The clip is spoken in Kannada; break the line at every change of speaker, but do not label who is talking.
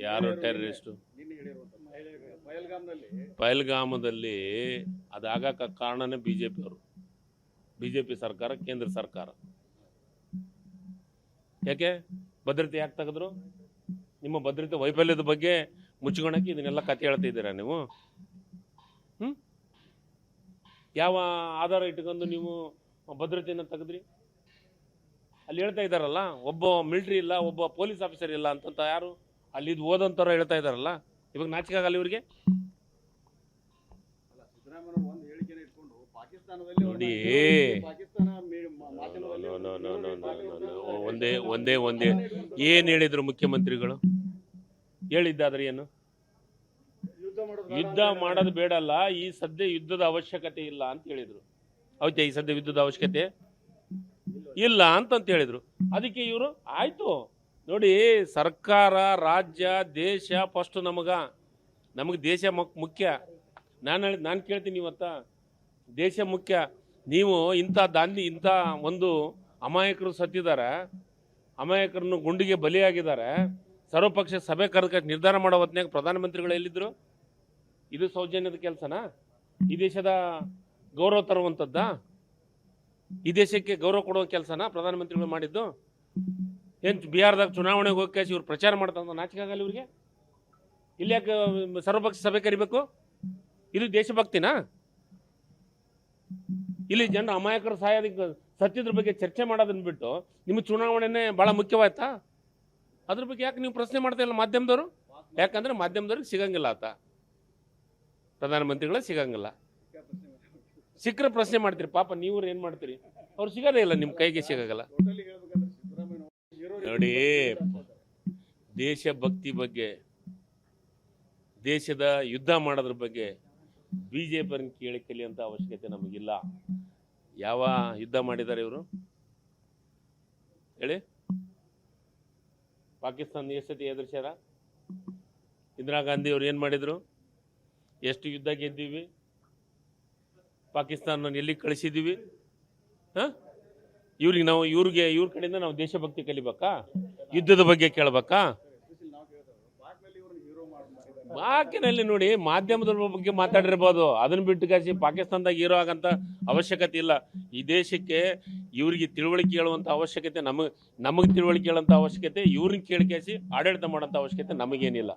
ಯಾರು ಟೆರರಿಸ್ಟು? ಪಹಲ್ಗಾಮದಲ್ಲಿ ಅದಾಗಕ್ಕೆ ಕಾರಣನೇ ಬಿಜೆಪಿ ಅವರು, ಬಿಜೆಪಿ ಸರ್ಕಾರ, ಕೇಂದ್ರ ಸರ್ಕಾರ. ಯಾಕೆ ಭದ್ರತೆ ಯಾಕೆ ತೆಗೆದ್ರು? ನಿಮ್ಮ ಭದ್ರತೆ ವೈಫಲ್ಯದ ಬಗ್ಗೆ ಮುಚ್ಚಿಕೊಳ್ಳಕ್ಕೆ ಇದನ್ನೆಲ್ಲ ಕತೆ ಹೇಳ್ತಿದ್ದೀರಾ ನೀವು? ಯಾವ ಆಧಾರ ಇಟ್ಕೊಂಡು ನೀವು ಭದ್ರತೆಯನ್ನು ತೆಗೆದ್ರಿ? ಅಲ್ಲಿ ಹೇಳ್ತಾ ಇದ್ದಾರಲ್ಲ, ಒಬ್ಬ ಮಿಲಿಟರಿ ಇಲ್ಲ, ಒಬ್ಬ ಪೊಲೀಸ್ ಆಫೀಸರ್ ಇಲ್ಲ ಅಂತ ಯಾರು ಅಲ್ಲಿ ಓದಂತವ್ರು ಹೇಳ್ತಾ ಇದ್ದಾರಲ್ಲ. ಇವಾಗ ನಾಚಿಕೆ ಆಗಲ್ಲ ಇವರಿಗೆ? ನೋಡಿ, ಒಂದೇ ಏನ್ ಹೇಳಿದ್ರು ಮುಖ್ಯಮಂತ್ರಿಗಳು? ಹೇಳಿದ್ದಾದ್ರೆ ಏನು? ಯುದ್ಧ ಮಾಡೋದು ಬೇಡಲ್ಲ, ಈ ಸದ್ಯ ಯುದ್ಧದ ಅವಶ್ಯಕತೆ ಇಲ್ಲ ಅಂತ ಹೇಳಿದ್ರು. ಹೌದಾ? ಈ ಸದ್ಯ ಯುದ್ಧದ ಅವಶ್ಯಕತೆ ಇಲ್ಲ ಅಂತ ಹೇಳಿದ್ರು. ಅದಕ್ಕೆ ಇವರು ಆಯ್ತು ನೋಡಿ, ಸರ್ಕಾರ, ರಾಜ್ಯ, ದೇಶ ಫಸ್ಟ್. ನಮಗೆ ದೇಶ ಮುಖ್ಯ. ನಾನು ಕೇಳ್ತೀನಿ ಇವತ್ತ, ದೇಶ ಮುಖ್ಯ. ನೀವು ಇಂಥ ಒಂದು ಅಮಾಯಕರು ಸತ್ತಿದ್ದಾರೆ, ಅಮಾಯಕರನ್ನು ಗುಂಡಿಗೆ ಬಲಿಯಾಗಿದ್ದಾರೆ, ಸರ್ವಪಕ್ಷ ಸಭೆ ಕರೆದ ನಿರ್ಧಾರ ಮಾಡೋ ಹೊತ್ತಿನಾಗ ಪ್ರಧಾನಮಂತ್ರಿಗಳು ಎಲ್ಲಿದ್ರು? ಇದು ಸೌಜನ್ಯದ ಕೆಲಸನಾ? ಈ ದೇಶದ ಗೌರವ ತರುವಂಥದ್ದ? ಈ ದೇಶಕ್ಕೆ ಗೌರವ ಕೊಡುವ ಕೆಲಸನಾ ಪ್ರಧಾನಮಂತ್ರಿಗಳು ಮಾಡಿದ್ದು? ಏನು ಬಿಹಾರದಾಗ ಚುನಾವಣೆಗೆ ಹೋಗಿ ಇವ್ರು ಪ್ರಚಾರ ಮಾಡ್ತಾ ನಾಚಿಕೆ ಆಗಲ್ಲ ಇವ್ರಿಗೆ? ಇಲ್ಲಿ ಯಾಕೆ ಸರ್ವಪಕ್ಷ ಸಭೆ ಕರಿಬೇಕು? ಇದು ದೇಶಭಕ್ತಿನಾ? ಇಲ್ಲಿ ಜನ ಅಮಾಯಕರ ಸತ್ಯದ್ರ ಬಗ್ಗೆ ಚರ್ಚೆ ಮಾಡೋದನ್ನ ಬಿಟ್ಟು ನಿಮ್ಮ ಚುನಾವಣೆನೇ ಭಾಳ ಮುಖ್ಯವಾಯ್ತಾ? ಅದ್ರ ಬಗ್ಗೆ ಯಾಕೆ ನೀವು ಪ್ರಶ್ನೆ ಮಾಡ್ತಾ ಇಲ್ಲ ಮಾಧ್ಯಮದವರು? ಯಾಕಂದ್ರೆ ಮಾಧ್ಯಮದವ್ರಿಗೆ ಸಿಗಂಗಿಲ್ಲ ಆತ, ಪ್ರಧಾನಮಂತ್ರಿಗಳ ಸಿಗಂಗಿಲ್ಲ. ಸಿಕ್ಕರೆ ಪ್ರಶ್ನೆ ಮಾಡ್ತೀರಿ. ಪಾಪ ನೀವು ಏನು ಮಾಡ್ತೀರಿ? ಅವ್ರು ಸಿಗೋದೇ ಇಲ್ಲ, ನಿಮ್ಮ ಕೈಗೆ ಸಿಗಲ್ಲ. ನೋಡಿ, ದೇಶಭಕ್ತಿ ಬಗ್ಗೆ, ದೇಶದ ಯುದ್ಧ ಮಾಡೋದ್ರ ಬಗ್ಗೆ ಬಿಜೆಪಿಯವ್ರನ್ನ ಕೇಳಿ ಕಲಿಯುವಂಥ ಅವಶ್ಯಕತೆ ನಮಗಿಲ್ಲ. ಯಾವ ಯುದ್ಧ ಮಾಡಿದ್ದಾರೆ ಇವರು ಹೇಳಿ? ಪಾಕಿಸ್ತಾನ ಎಷ್ಟು ಸತಿ ಎದುರಿಸ್ಯಾರ? ಇಂದಿರಾ ಗಾಂಧಿ ಅವ್ರು ಏನು ಮಾಡಿದ್ರು? ಎಷ್ಟು ಯುದ್ಧ ಗೆದ್ದೀವಿ? ಪಾಕಿಸ್ತಾನ ಎಲ್ಲಿ ಕಳಿಸಿದ್ದೀವಿ? ಇವ್ರ ಕಡೆಯಿಂದ ನಾವು ದೇಶಭಕ್ತಿ ಕಲಿಬೇಕಾ? ಯುದ್ಧದ ಬಗ್ಗೆ ಕೇಳಬೇಕಾ? ಬಾಕಿನಲ್ಲಿ ನೋಡಿ, ಮಾಧ್ಯಮದ ಬಗ್ಗೆ ಮಾತಾಡಿರ್ಬೋದು, ಅದನ್ನ ಬಿಟ್ಟು ಪಾಕಿಸ್ತಾನದಾಗ ಹೀರೋ ಆಗಂತ ಅವಶ್ಯಕತೆ ಇಲ್ಲ. ಈ ದೇಶಕ್ಕೆ ಇವ್ರಿಗೆ ತಿಳುವಳಿಕೆ ಹೇಳುವಂಥ ಅವಶ್ಯಕತೆ ನಮಗೆ ತಿಳುವಳಿಕೆ ಹೇಳುವಂಥ ಅವಶ್ಯಕತೆ, ಇವ್ರನ್ನ ಕೇಳಿಸಿ ಆಡಳಿತ ಮಾಡೋಂಥ ಅವಶ್ಯಕತೆ ನಮಗೇನಿಲ್ಲ.